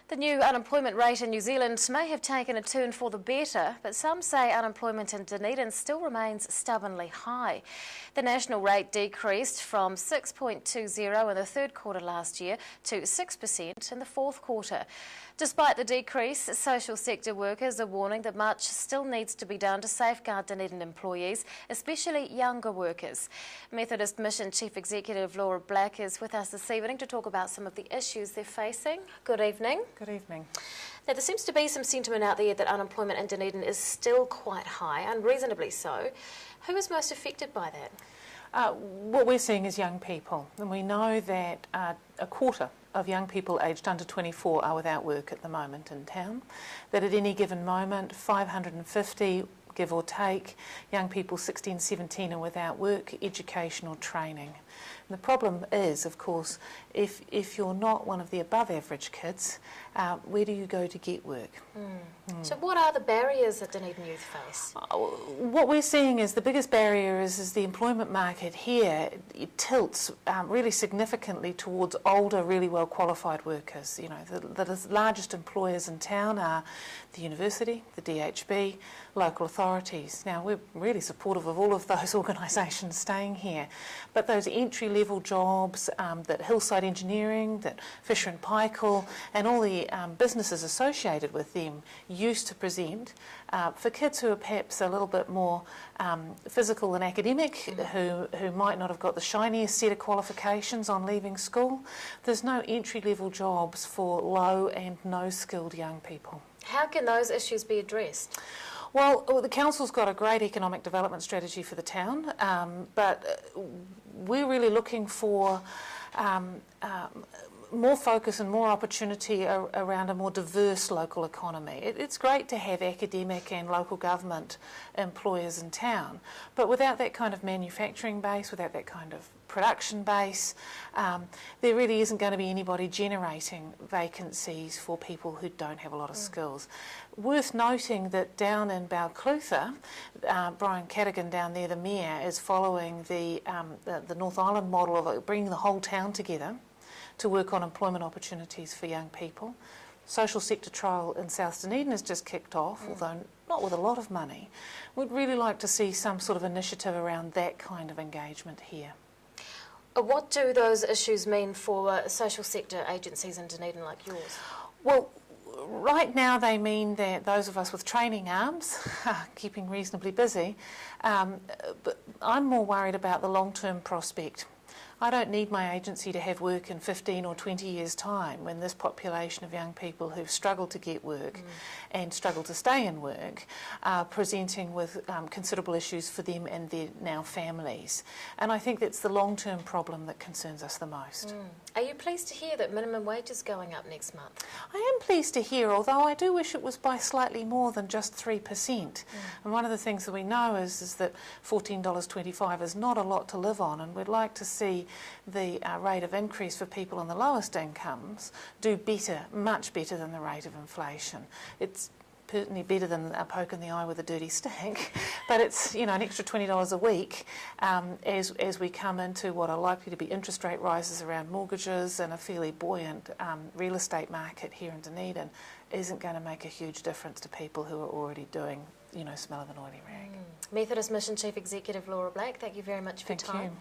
The new unemployment rate in New Zealand may have taken a turn for the better, but some say unemployment in Dunedin still remains stubbornly high. The national rate decreased from 6.20 in the third quarter last year to 6% in the fourth quarter. Despite the decrease, social sector workers are warning that much still needs to be done to safeguard Dunedin employees, especially younger workers. Methodist Mission Chief Executive Laura Black is with us this evening to talk about some of the issues they're facing. Good evening. Good evening. Now, there seems to be some sentiment out there that unemployment in Dunedin is still quite high, unreasonably so. Who is most affected by that? What we're seeing is young people, and we know that a quarter of young people aged under 24 are without work at the moment in town, that at any given moment 550, give or take, young people 16, 17 are without work, education or training. And the problem is, of course, if you're not one of the above average kids, where do you go to get work? So what are the barriers that Dunedin youth face? What we're seeing is the biggest barrier is the employment market here. It tilts really significantly towards older, really well qualified workers. You know, the largest employers in town are the university, the DHB, local authorities. Now, we're really supportive of all of those organisations staying here, but those entry-level jobs that Hillside Engineering, that Fisher and Paykel, and all the businesses associated with them used to present for kids who are perhaps a little bit more physical and academic, who might not have got the shiniest set of qualifications on leaving school. There's no entry-level jobs for low and no skilled young people. How can those issues be addressed? Well, the council's got a great economic development strategy for the town, but we're really looking for more focus and more opportunity around a more diverse local economy. It's great to have academic and local government employers in town, but without that kind of manufacturing base, without that kind of production base, there really isn't going to be anybody generating vacancies for people who don't have a lot of skills. Worth noting that down in Balclutha, Brian Cadigan down there, the mayor, is following the North Island model of bringing the whole town together to work on employment opportunities for young people. Social sector trial in South Dunedin has just kicked off, although not with a lot of money. We'd really like to see some sort of initiative around that kind of engagement here. What do those issues mean for social sector agencies in Dunedin like yours? Well, right now they mean that those of us with training arms are keeping reasonably busy, but I'm more worried about the long-term prospect. I don't need my agency to have work in 15 or 20 years' time when this population of young people who've struggled to get work and struggle to stay in work are presenting with considerable issues for them and their now families. And I think that's the long-term problem that concerns us the most. Are you pleased to hear that minimum wage is going up next month? I am pleased to hear, although I do wish it was by slightly more than just 3%. And one of the things that we know is that $14.25 is not a lot to live on, and we'd like to see the rate of increase for people on the lowest incomes do better, much better than the rate of inflation. It's certainly better than a poke in the eye with a dirty stick, but it's, you know, an extra $20 a week as we come into what are likely to be interest rate rises around mortgages and a fairly buoyant real estate market here in Dunedin isn't going to make a huge difference to people who are already doing, you know, smell of an oily rag. Methodist Mission Chief Executive Laura Black, thank you very much for your time. Thank you.